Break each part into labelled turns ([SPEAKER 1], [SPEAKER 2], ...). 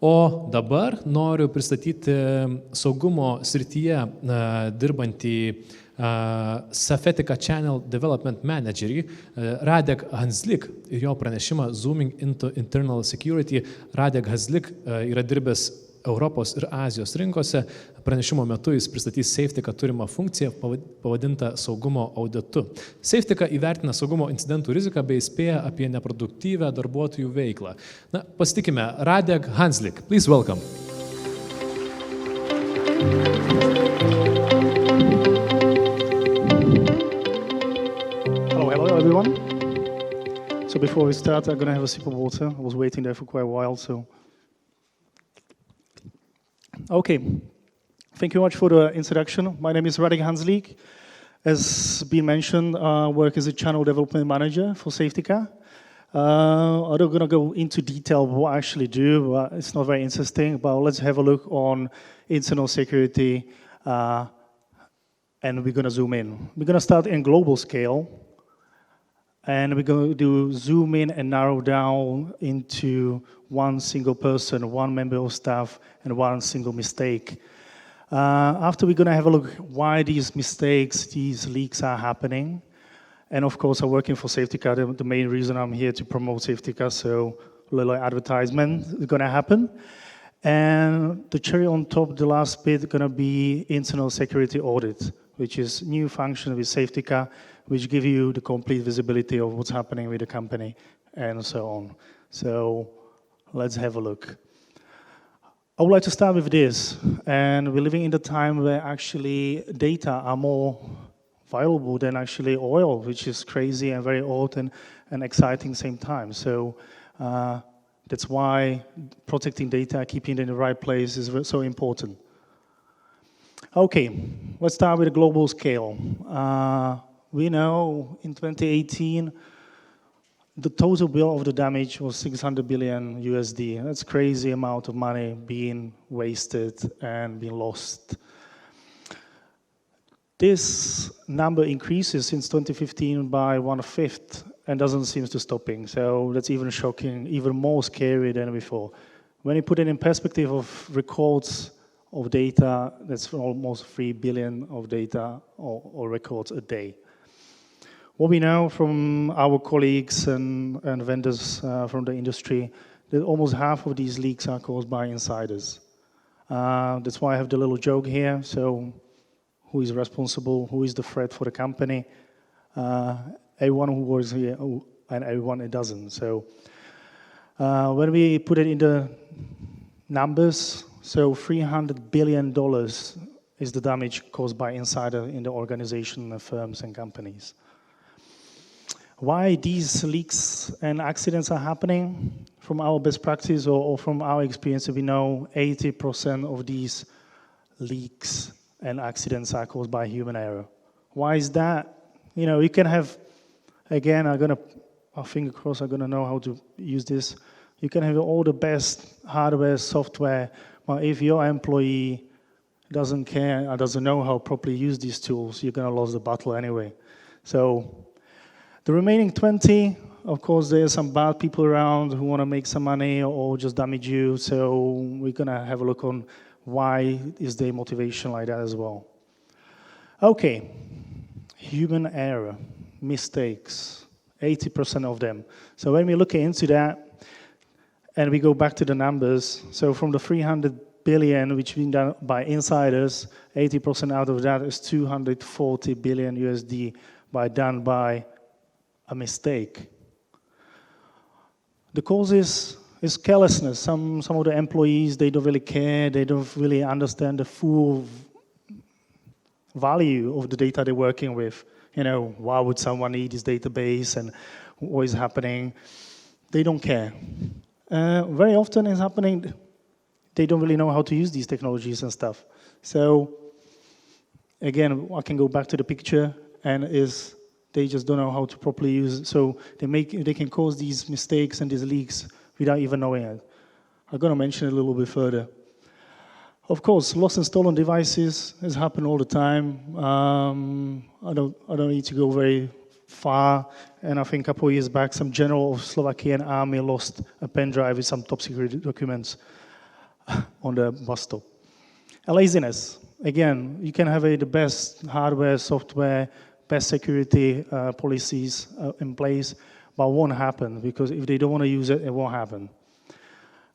[SPEAKER 1] O dabar noriu pristatyti saugumo srityje dirbantį Safetica Channel Development Managerį Radek Hanzlik ir jo pranešimą Zooming into Internal Security. Radek Hanzlik yra dirbęs Europos ir Azijos rinkose. Pranešimo metu jis pristatys Safetica turimą funkciją pavadintą saugumo auditu. Safetica įvertina saugumo incidentų riziką bei įspėja apie neproduktyvę darbuotojų veiklą. Na, pasitikime, Radek Hanzlik, please welcome.
[SPEAKER 2] Hello everyone. So before we start, I'm going to have a sip of water. I was waiting there for quite a while, so... Okay, thank you much for the introduction. My name is Radek Hanzlik. As been mentioned, I work as a channel development manager for Safetica. I'm not going to go into detail what I actually do, but it's not very interesting, but let's have a look on internal security, and we're going to zoom in. We're going to start in global scale, and we're going to do zoom in and narrow down into one single person, one member of staff, and one single mistake. After we're going to have a look why these mistakes, these leaks are happening. And of course, I'm working for Safetica. The main reason I'm here to promote Safetica, so a little advertisement is going to happen. And the cherry on top, the last bit, is going to be internal security audit, which is new function with Safetica, which give you the complete visibility of what's happening with the company and so on. So let's have a look. I would like to start with this, and we're living in the time where actually data are more valuable than actually oil, which is crazy and very old and exciting same time. So that's why protecting data, keeping it in the right place is so important. Okay, let's start with a global scale. We know in 2018, the total bill of the damage was 600 billion USD. That's crazy amount of money being wasted and being lost. This number increases since 2015 by 1/5 and doesn't seem to stopping. So that's even shocking, even more scary than before. When you put it in perspective of records of data, that's almost 3 billion of data or records a day. What we know from our colleagues and vendors from the industry, that almost half of these leaks are caused by insiders. That's why I have the little joke here. So who is responsible? Who is the threat for the company? Everyone who works here and everyone who doesn't. So when we put it in the numbers, so $300 billion is the damage caused by insider in the organization, firms and companies. Why these leaks and accidents are happening? From our best practice or from our experience, we know 80% of these leaks and accidents are caused by human error. Why is that? You know, you can have, again, I finger crossed, I'm gonna know how to use this. You can have all the best hardware, software, but if your employee doesn't care or doesn't know how to properly use these tools, you're gonna lose the battle anyway. So the remaining 20, of course, there's some bad people around who want to make some money or just damage you. So we're going to have a look on why is their motivation like that as well. Okay, human error, mistakes, 80% of them. So when we look into that and we go back to the numbers, so from the 300 billion, which been done by insiders, 80% out of that is 240 billion USD done by a mistake. The cause is carelessness. Some of the employees, they don't really care, they don't really understand the full value of the data they're working with. You know, why would someone need this database and what is happening? They don't care. Very often it's happening, they don't really know how to use these technologies and stuff. So again, I can go back to the picture and they just don't know how to properly use it. So they can cause these mistakes and these leaks without even knowing it. I'm going to mention it a little bit further. Of course, lost and stolen devices has happened all the time. I don't need to go very far. And I think a couple of years back, some general of Slovakian army lost a pen drive with some top secret documents. on the bus stop. And laziness. Again, you can have the best hardware, software, best security policies in place, but it won't happen, because if they don't want to use it, it won't happen.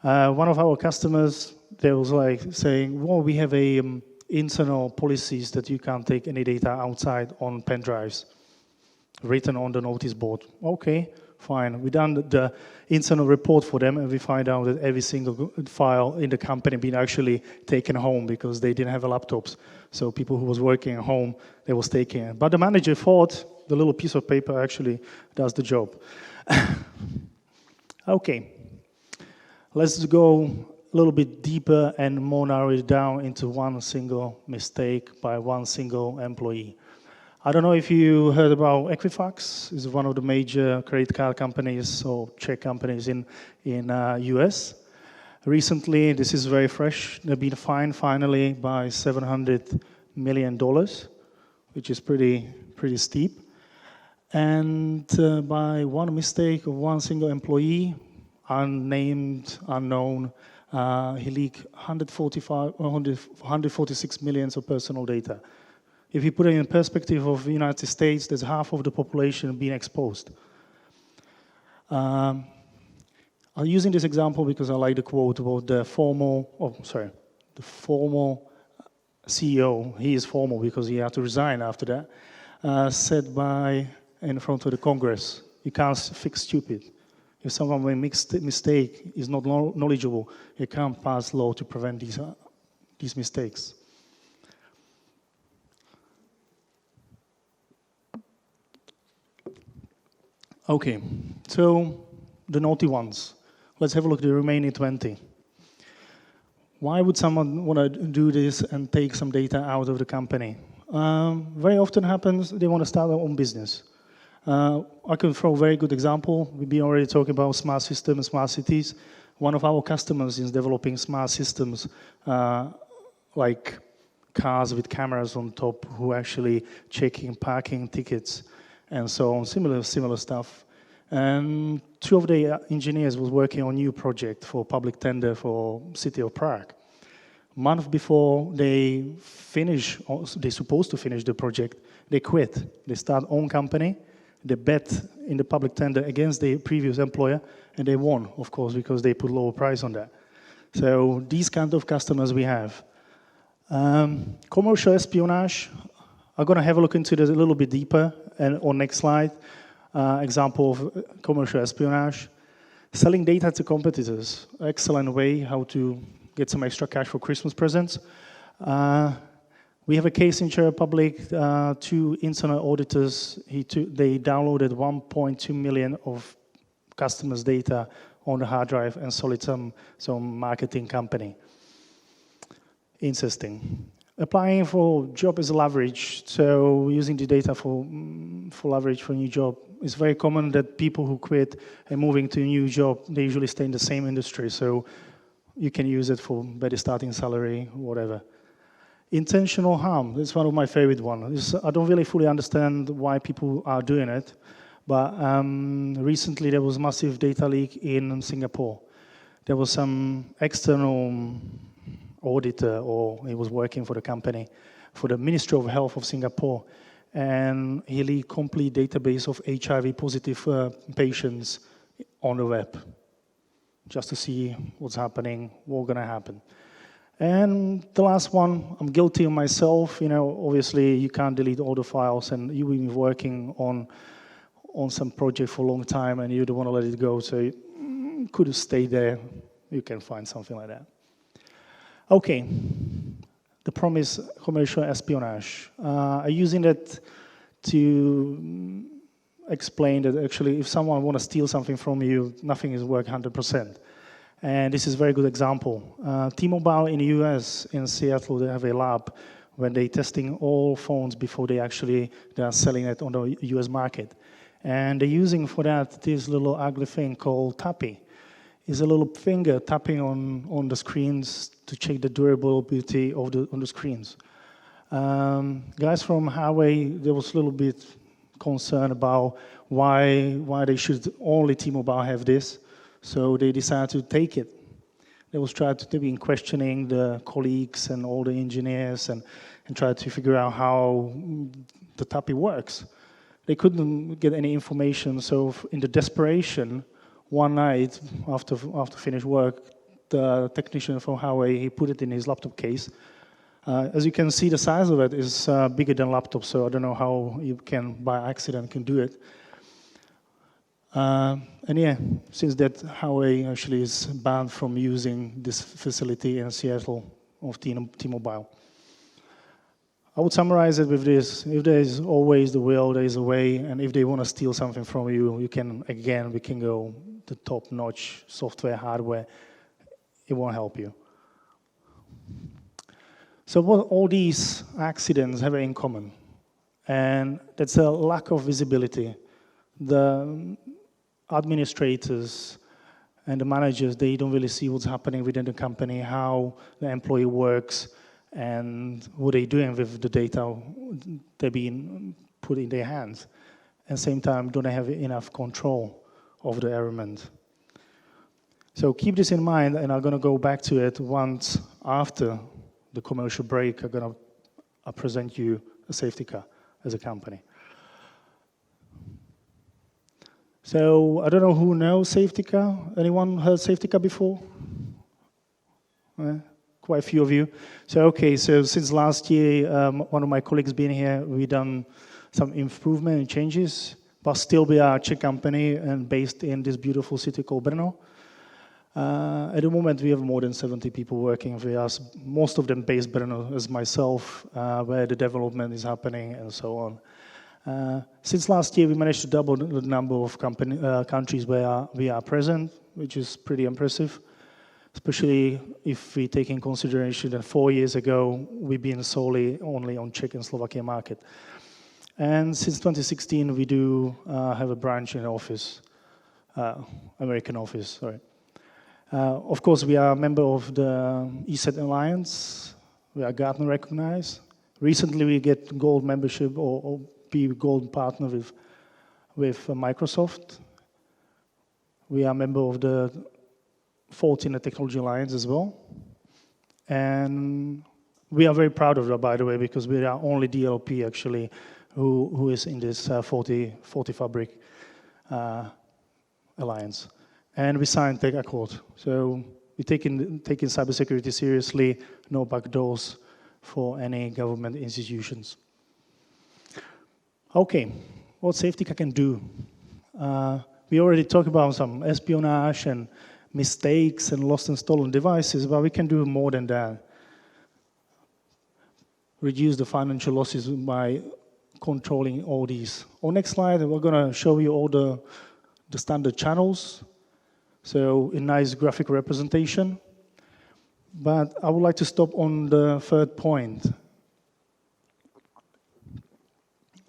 [SPEAKER 2] One of our customers, they was like saying, well, we have internal policies that you can't take any data outside on pen drives, written on the notice board. Okay, fine. We done the internal report for them, and we find out that every single file in the company been actually taken home because they didn't have laptops. So people who was working at home, they was taking it. But the manager thought the little piece of paper actually does the job. Okay, let's go a little bit deeper and more narrow it down into one single mistake by one single employee. I don't know if you heard about Equifax. It's one of the major credit card companies or check companies in US. Recently, this is very fresh, they've been fined finally by $700 million, which is pretty steep. And by one mistake of one single employee, unnamed, unknown, he leaked 146 million of personal data. If you put it in perspective of the United States, there's half of the population being exposed. I'm using this example because I like the quote about the former CEO. He is formal because he had to resign after that. Said in front of the Congress, you can't fix stupid. If someone makes a mistake, is not knowledgeable, you can't pass law to prevent these mistakes. Okay, so the naughty ones. Let's have a look at the remaining 20. Why would someone want to do this and take some data out of the company? Very often happens, they want to start their own business. I can throw a very good example. We've been already talking about smart systems, smart cities. One of our customers is developing smart systems like cars with cameras on top who actually checking parking tickets and so on, similar stuff. And two of the engineers was working on a new project for public tender for city of Prague. A month before they're supposed to finish the project, they quit. They start own company, they bet in the public tender against the previous employer, and they won, of course, because they put lower price on that. So these kind of customers we have. Commercial espionage, I'm going to have a look into this a little bit deeper, and on next slide, example of commercial espionage. Selling data to competitors, excellent way how to get some extra cash for Christmas presents. We have a case in Czech Republic, two internal auditors, they downloaded 1.2 million of customers' data on the hard drive and sold it some marketing company. Interesting. Applying for job as a leverage, so using the data for leverage for a new job. It's very common that people who quit and moving to a new job, they usually stay in the same industry, so you can use it for better starting salary, whatever. Intentional harm, that's one of my favorite ones. I don't really fully understand why people are doing it, but recently there was massive data leak in Singapore. There was some external auditor, or he was working for the company, for the Ministry of Health of Singapore, and he leaked complete database of HIV positive patients on the web, just to see what's happening, what's going to happen. And the last one, I'm guilty of myself. Obviously you can't delete all the files, and you've been working on some project for a long time, and you don't want to let it go, so you could have stayed there. You can find something like that. Okay, the promise commercial espionage. I'm using that to explain that actually if someone want to steal something from you, nothing is worth 100%. And this is a very good example. T-Mobile in the US, in Seattle, they have a lab where they're testing all phones before they are selling it on the US market. And they're using for that this little ugly thing called Tappy. It's a little finger tapping on the screens to check the durability on the screens. Guys from Huawei, they was a little bit concerned about why they should only T-Mobile have this. So they decided to take it. They was trying to be questioning the colleagues and all the engineers and try to figure out how the TAPI works. They couldn't get any information, so in the desperation, one night after finished work, the technician from Huawei, he put it in his laptop case. As you can see, the size of it is bigger than laptop, so I don't know how you can, by accident, can do it. And yeah, since that, Huawei actually is banned from using this facility in Seattle of T-Mobile. I would summarize it with this: if there is always the will, there is a way, and if they want to steal something from you, we can go the top-notch software, hardware. It won't help you. So what all these accidents have in common? And that's a lack of visibility. The administrators and the managers, they don't really see what's happening within the company, how the employee works, and what they're doing with the data they're being put in their hands. At the same time, don't have enough control of the environment. So keep this in mind, and I'm going to go back to it once after the commercial break. I'm going to present you Safetica as a company. So I don't know who knows Safetica. Anyone heard Safetica before? Quite a few of you. So since last year, one of my colleagues been here, we've done some improvement and changes, but still we are a Czech company and based in this beautiful city called Brno. At the moment, we have more than 70 people working with us, most of them based Brno, as myself, where the development is happening and so on. Since last year, we managed to double the number of countries where we are present, which is pretty impressive, especially if we take in consideration that 4 years ago, we've been solely only on Czech and Slovakia market. And since 2016, we do have a branch in the office, American office, sorry. Of course, we are a member of the ESET Alliance. We are Gartner recognized. Recently, we get gold membership or be gold partner with Microsoft. We are a member of the 14 Technology Alliance as well. And we are very proud of that, by the way, because we are only DLP actually who is in this 40 Fabric Alliance. And we signed Tech Accord. So we're taking cybersecurity seriously, no backdoors for any government institutions. Okay, what Safetica can do? We already talked about some espionage and mistakes and lost and stolen devices, but we can do more than that. Reduce the financial losses by controlling all these. On next slide, we're going to show you all the standard channels. So a nice graphic representation. But I would like to stop on the third point.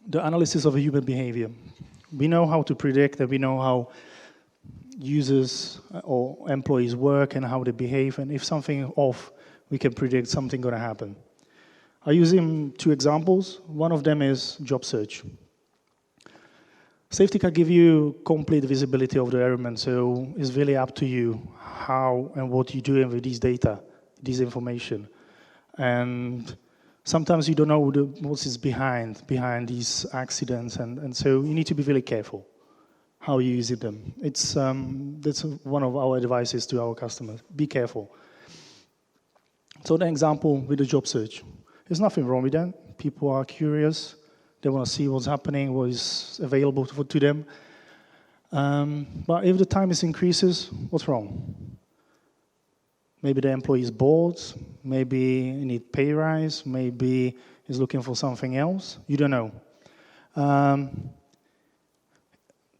[SPEAKER 2] The analysis of human behavior. We know how to predict, and we know how users or employees work and how they behave, and if something is off, we can predict something going to happen. I use two examples. One of them is job search. Safetica gives you complete visibility of the environment, so it's really up to you how and what you're doing with these data, this information. And sometimes you don't know what is behind these accidents, and so you need to be really careful how you're using them. That's one of our advices to our customers. Be careful. So the example with the job search. There's nothing wrong with that. People are curious. They want to see what's happening, what is available to them. But if the time increases, what's wrong? Maybe the employee is bored. Maybe he needs pay rise. Maybe he's looking for something else. You don't know.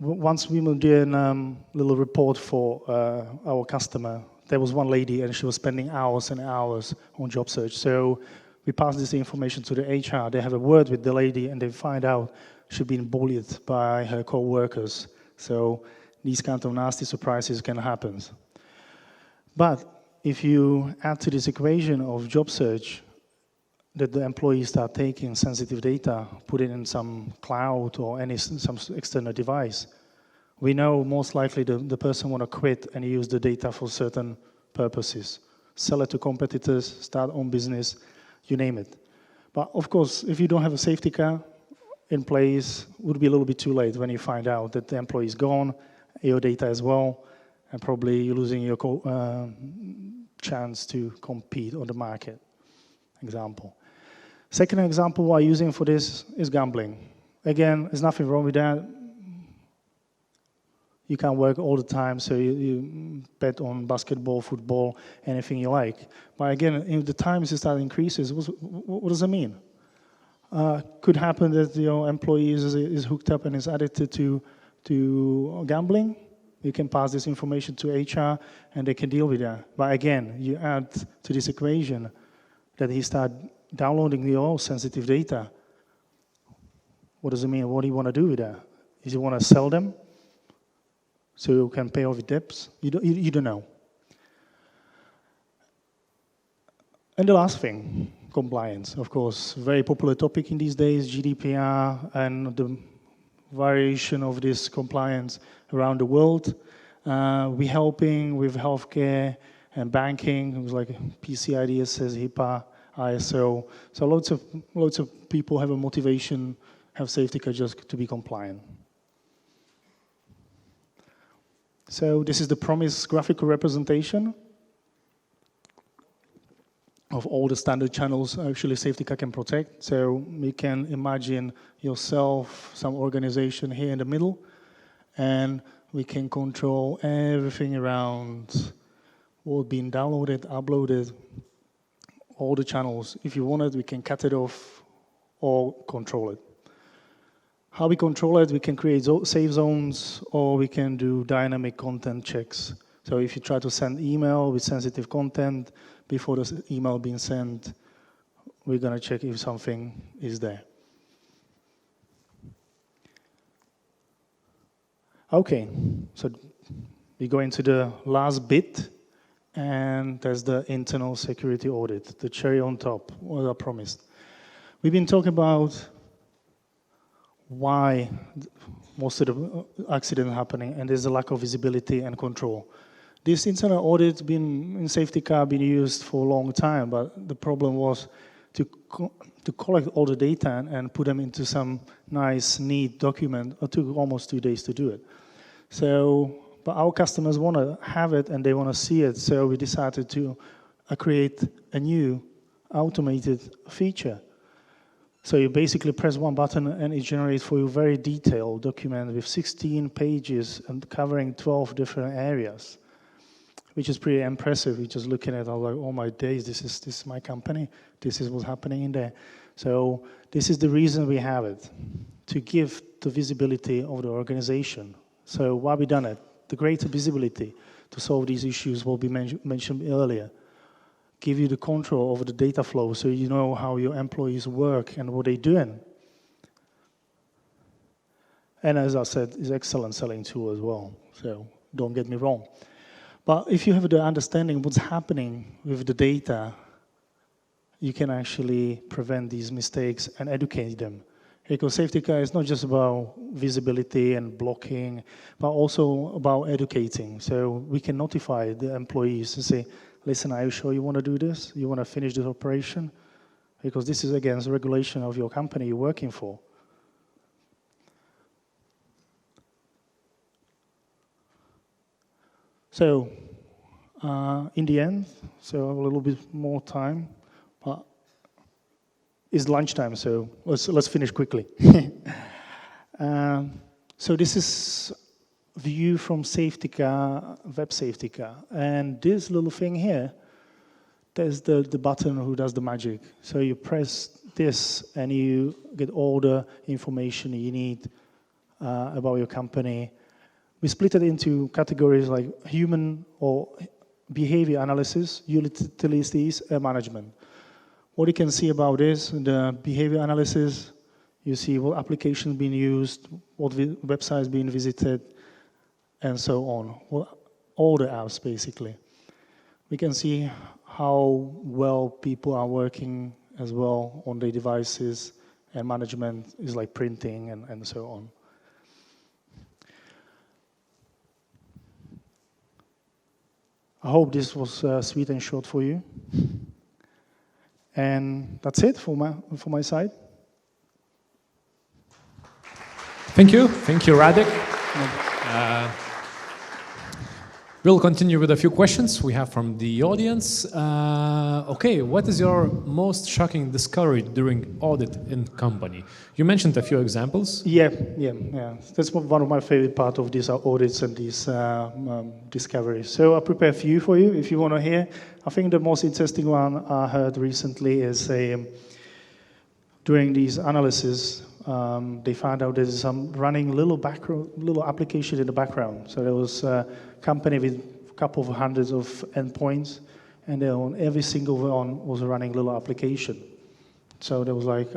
[SPEAKER 2] Once we did a little report for our customer. There was one lady, and she was spending hours and hours on job search. So we passed this information to the HR. They have a word with the lady, and they find out she's been bullied by her co-workers. So these kind of nasty surprises can happen. But if you add to this equation of job search that the employees start taking sensitive data, put it in some cloud or some external device, we know most likely the person want to quit and use the data for certain purposes. Sell it to competitors, start own business, you name it. But of course, if you don't have a safety car in place, it would be a little bit too late when you find out that the employee is gone, your data as well, and probably you're losing your chance to compete on the market. Example. Second example why using for this is gambling. Again, there's nothing wrong with that. You can't work all the time, so you bet on basketball, football, anything you like. But again, if the times start increases, what does it mean? Could happen that your employee is hooked up and is addicted to gambling. You can pass this information to HR, and they can deal with that. But again, you add to this equation that he start downloading your sensitive data. What does it mean? What do you want to do with that? Is you want to sell them so you can pay off your debts? You don't know. And the last thing, compliance. Of course, very popular topic in these days, GDPR and the variation of this compliance around the world. We're helping with healthcare and banking. It was like PCI DSS, HIPAA, ISO. So lots of people have a motivation, have Safetica just to be compliant. So this is the promised graphical representation of all the standard channels actually Safetica can protect. So you can imagine yourself, some organization here in the middle, and we can control everything around what being downloaded, uploaded, all the channels. If you want it, we can cut it off or control it. How we control it, we can create safe zones, or we can do dynamic content checks. So if you try to send email with sensitive content, before the email being sent, we're going to check if something is there. Okay, so we go into the last bit, and there's the internal security audit, the cherry on top, what I promised. We've been talking about why most of the accidents happening, and there's a lack of visibility and control. This internal audit's been in Safetica, been used for a long time, but the problem was to collect all the data and put them into some nice, neat document. It took almost 2 days to do it. So, but our customers want to have it and they want to see it, so we decided to create a new automated feature. So you basically press one button and it generates for you a very detailed document with 16 pages and covering 12 different areas, which is pretty impressive. You're just looking at it, like, oh my days, this is my company. This is what's happening in there. So this is the reason we have it, to give the visibility of the organization. So why we done it? The greater visibility to solve these issues will be mentioned earlier. Give you the control over the data flow so you know how your employees work and what they're doing. And as I said, it's an excellent selling tool as well, so don't get me wrong. But if you have the understanding of what's happening with the data, you can actually prevent these mistakes and educate them. Because Safetica is not just about visibility and blocking, but also about educating. So we can notify the employees and say, listen, are you sure you want to do this? You want to finish this operation? Because this is against the regulation of your company you're working for. So, in the end, so I have a little bit more time, but it's lunchtime, so let's finish quickly. So this is view from Safetica, Web Safetica, and this little thing here, there's the button who does the magic. So you press this and you get all the information you need about your company. We split it into categories like human or behavior analysis, utilities, and management. What you can see about this, the behavior analysis, you see what applications being used, what websites being visited, and so on. Well, all the apps, basically. We can see how well people are working as well on their devices, and management is like printing and so on. I hope this was sweet and short for you. And that's it for my side.
[SPEAKER 1] Thank you, Radek. We'll continue with a few questions we have from the audience. Okay, what is your most shocking discovery during audit in company? You mentioned a few examples.
[SPEAKER 2] Yeah. That's one of my favorite part of these audits and these discoveries. So I prepare a few for you if you want to hear. I think the most interesting one I heard recently is during these analysis, they found out there's some running little application in the background. So there was a company with a couple of hundreds of endpoints, and on every single one was running little application. So there was like,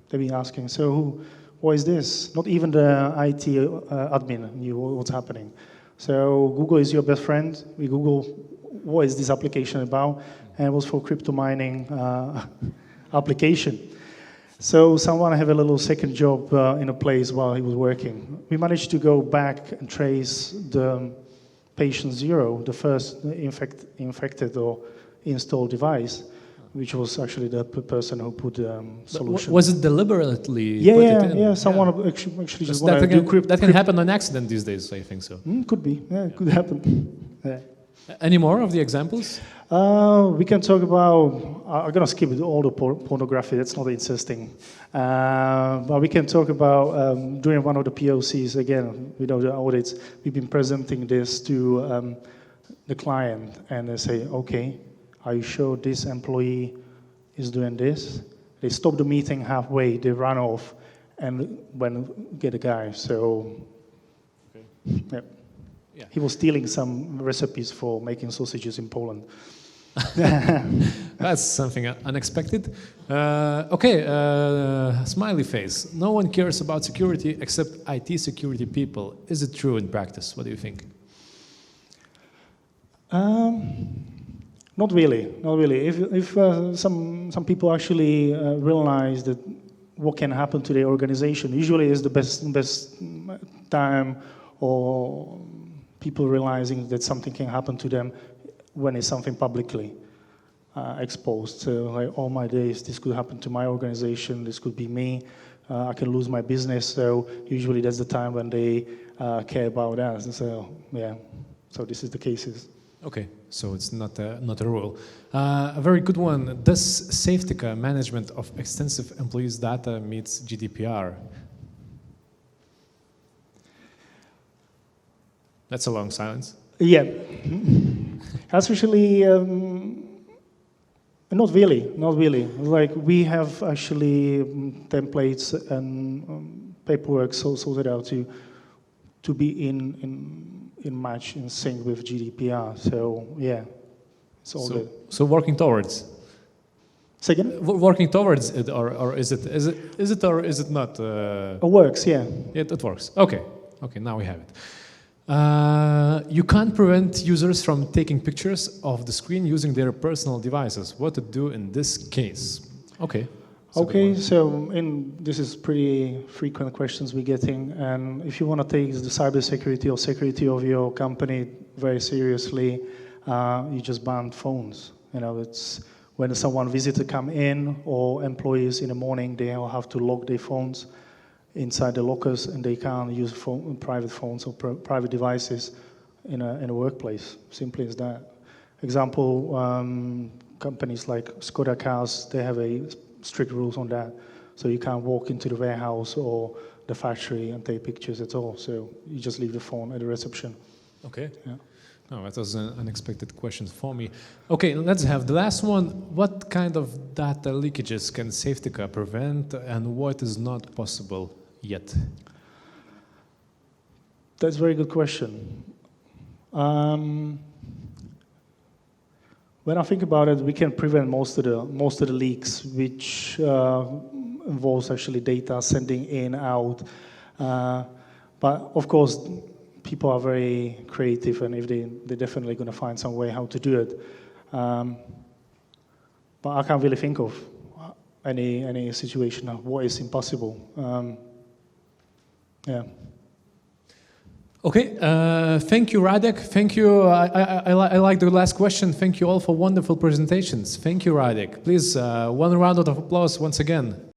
[SPEAKER 2] they've been asking, so what is this? Not even the IT admin knew what's happening. So Google is your best friend. We Google, what is this application about? And it was for crypto mining application. So someone had a little second job in a place while he was working. We managed to go back and trace the patient 0, the first infected or installed device, which was actually the person who put the solution.
[SPEAKER 1] Was it deliberately put it in?
[SPEAKER 2] Yeah. Someone actually just wanted to do crypto.
[SPEAKER 1] That can happen on accident these days, I think so.
[SPEAKER 2] Could be. Yeah, it could happen. Yeah.
[SPEAKER 1] Any more of the examples?
[SPEAKER 2] We can talk about, I'm going to skip all the pornography, that's not interesting. But we can talk about, during one of the POCs, again, the audits, we've been presenting this to the client, and they say, okay, are you sure this employee is doing this? They stop the meeting halfway, they run off, and get a guy, so, okay. Yeah. He was stealing some recipes for making sausages in Poland.
[SPEAKER 1] That's something unexpected. Smiley face. No one cares about security except IT security people. Is it true in practice? What do you think?
[SPEAKER 2] Not really. If some people actually realize that what can happen to their organization, usually is the best time, or people realizing that something can happen to them when it's something publicly exposed. So like, all my days, this could happen to my organization, this could be me, I can lose my business. So usually that's the time when they care about us. So yeah, so this is the cases.
[SPEAKER 1] Okay, so it's not a rule. A very good one. Does Safetica management of extensive employees' data meets GDPR? That's a long silence.
[SPEAKER 2] Yeah, that's actually not really. Like we have actually templates and paperwork sorted out to be in match, in sync with GDPR. So yeah, it's all good.
[SPEAKER 1] So working towards.
[SPEAKER 2] Say again?
[SPEAKER 1] Working towards it, or is it or is it not?
[SPEAKER 2] It works, yeah.
[SPEAKER 1] It works. Okay, now we have it. You can't prevent users from taking pictures of the screen using their personal devices. What to do in this case? Okay.
[SPEAKER 2] So this is pretty frequent questions we're getting, and if you want to take the cybersecurity or security of your company very seriously, you just ban phones. It's when someone visitor come in or employees in the morning, they all have to lock their phones inside the lockers, and they can't use private phones or private devices in a workplace. Simply as that. Example, companies like Skoda cars, they have strict rules on that. So you can't walk into the warehouse or the factory and take pictures at all. So you just leave the phone at the reception.
[SPEAKER 1] Okay.
[SPEAKER 2] Yeah.
[SPEAKER 1] No, that was an unexpected question for me. Okay, let's have the last one. What kind of data leakages can Safetica prevent, and what is not possible yet?
[SPEAKER 2] That's a very good question. When I think about it, we can prevent most of the leaks, which involves actually data sending in, out. But of course, people are very creative, and if they're definitely going to find some way how to do it. But I can't really think of any situation of what is impossible. Yeah.
[SPEAKER 1] Okay, thank you, Radek. Thank you. I like the last question. Thank you all for wonderful presentations. Thank you, Radek. Please, one round of applause once again.